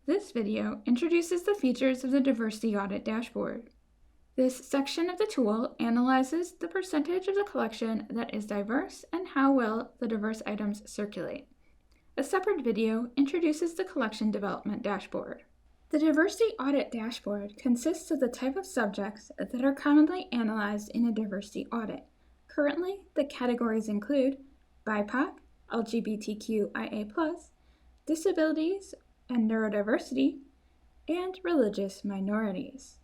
This video introduces the features of the Diversity Audit Dashboard. This section of the tool analyzes the percentage of the collection that is diverse and how well the diverse items circulate. A separate video introduces the Collection Development Dashboard. The Diversity Audit Dashboard consists of the type of subjects that are commonly analyzed in a diversity audit. Currently, the categories include BIPOC, LGBTQIA+, disabilities and neurodiversity, and religious minorities.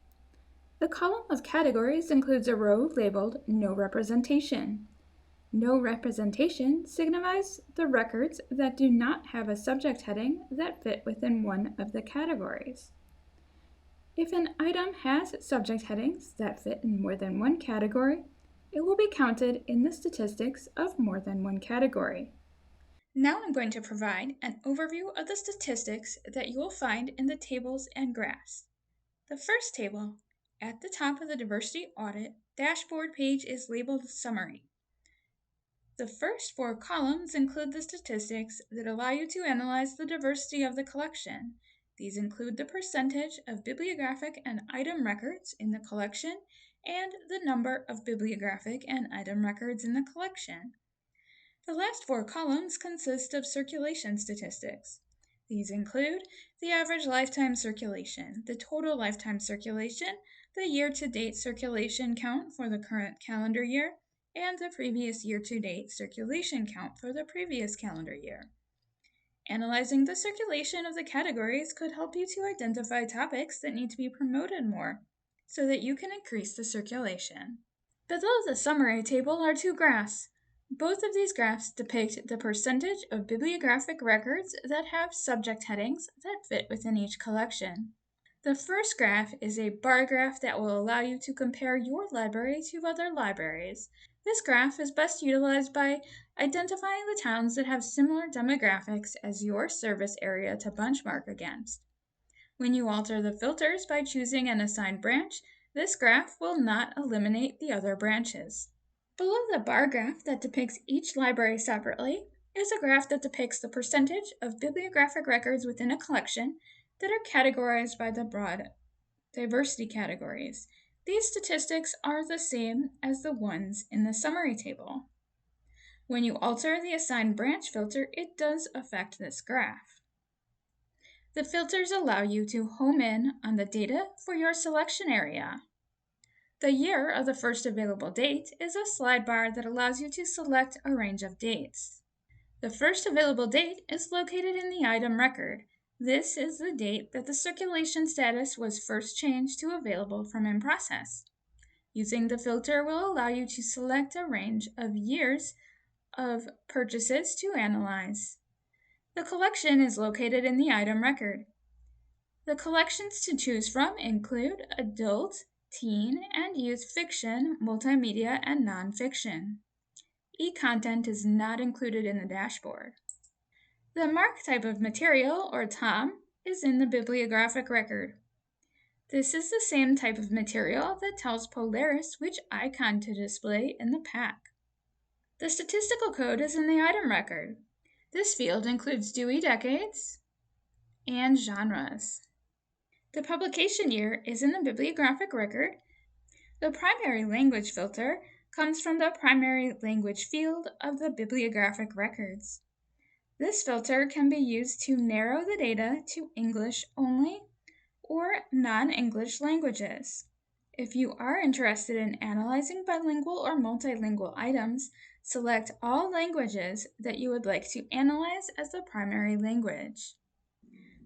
The column of categories includes a row labeled No Representation. No representation signifies the records that do not have a subject heading that fit within one of the categories. If an item has subject headings that fit in more than one category, it will be counted in the statistics of more than one category. Now I'm going to provide an overview of the statistics that you will find in the tables and graphs. The first table at the top of the Diversity Audit Dashboard page is labeled Summary. The first 4 columns include the statistics that allow you to analyze the diversity of the collection. These include the percentage of bibliographic and item records in the collection and the number of bibliographic and item records in the collection. The last 4 columns consist of circulation statistics. These include the average lifetime circulation, the total lifetime circulation, the year-to-date circulation count for the current calendar year, and the previous year-to-date circulation count for the previous calendar year. Analyzing the circulation of the categories could help you to identify topics that need to be promoted more, so that you can increase the circulation. Below the summary table are 2 graphs. Both of these graphs depict the percentage of bibliographic records that have subject headings that fit within each collection. The first graph is a bar graph that will allow you to compare your library to other libraries. This graph is best utilized by identifying the towns that have similar demographics as your service area to benchmark against. When you alter the filters by choosing an assigned branch, this graph will not eliminate the other branches. Below the bar graph that depicts each library separately is a graph that depicts the percentage of bibliographic records within a collection that are categorized by the broad diversity categories. These statistics are the same as the ones in the summary table. When you alter the assigned branch filter, it does affect this graph. The filters allow you to home in on the data for your selection area. The year of the first available date is a slide bar that allows you to select a range of dates. The first available date is located in the item record. This is the date that the circulation status was first changed to available from in process. Using the filter will allow you to select a range of years of purchases to analyze. The collection is located in the item record. The collections to choose from include adult, teen, and youth fiction, multimedia, and nonfiction. E-content is not included in the dashboard. The mark type of material, or TOM, is in the bibliographic record. This is the same type of material that tells Polaris which icon to display in the pack. The statistical code is in the item record. This field includes Dewey Decades and genres. The publication year is in the bibliographic record. The primary language filter comes from the primary language field of the bibliographic records. This filter can be used to narrow the data to English only or non-English languages. If you are interested in analyzing bilingual or multilingual items, select all languages that you would like to analyze as the primary language.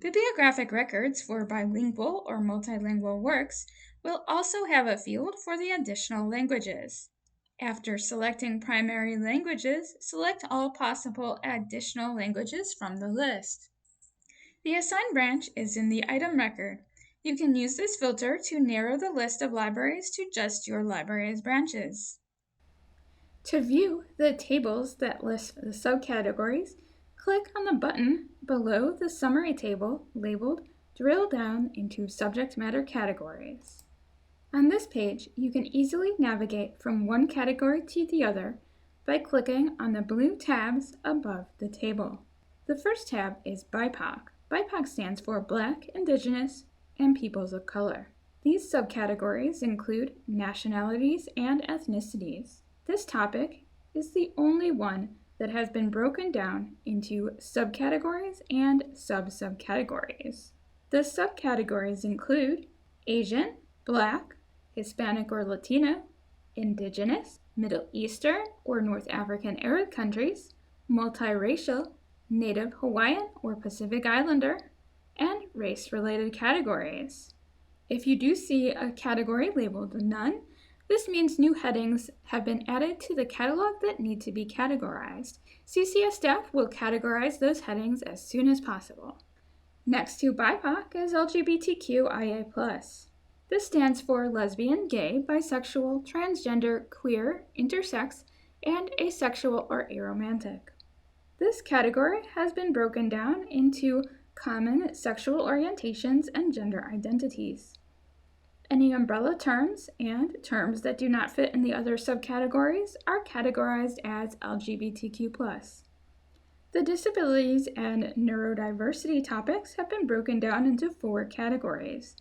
Bibliographic records for bilingual or multilingual works will also have a field for the additional languages. After selecting primary languages, select all possible additional languages from the list. The assigned branch is in the item record. You can use this filter to narrow the list of libraries to just your library's branches. To view the tables that list the subcategories, click on the button below the summary table labeled Drill Down into Subject Matter Categories. On this page, you can easily navigate from one category to the other by clicking on the blue tabs above the table. The first tab is BIPOC. BIPOC stands for Black, Indigenous, and Peoples of Color. These subcategories include nationalities and ethnicities. This topic is the only one that has been broken down into subcategories and sub-subcategories. The subcategories include Asian, Black, Hispanic or Latino, Indigenous, Middle Eastern or North African Arab countries, multiracial, Native Hawaiian or Pacific Islander, and race-related categories. If you do see a category labeled None, this means new headings have been added to the catalog that need to be categorized. CCS staff will categorize those headings as soon as possible. Next to BIPOC is LGBTQIA+. This stands for lesbian, gay, bisexual, transgender, queer, intersex, and asexual or aromantic. This category has been broken down into common sexual orientations and gender identities. Any umbrella terms and terms that do not fit in the other subcategories are categorized as LGBTQ+. The disabilities and neurodiversity topics have been broken down into 4 categories.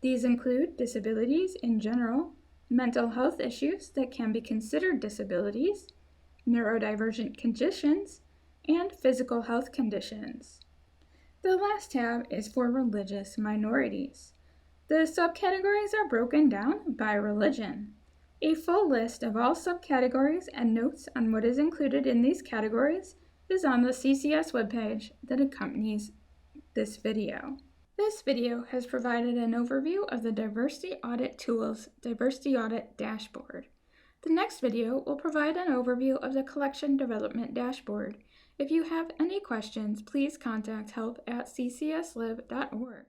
These include disabilities in general, mental health issues that can be considered disabilities, neurodivergent conditions, and physical health conditions. The last tab is for religious minorities. The subcategories are broken down by religion. A full list of all subcategories and notes on what is included in these categories is on the CCS webpage that accompanies this video. This video has provided an overview of the Diversity Audit Tool's Diversity Audit Dashboard. The next video will provide an overview of the Collection Development Dashboard. If you have any questions, please contact help@ccsliv.org.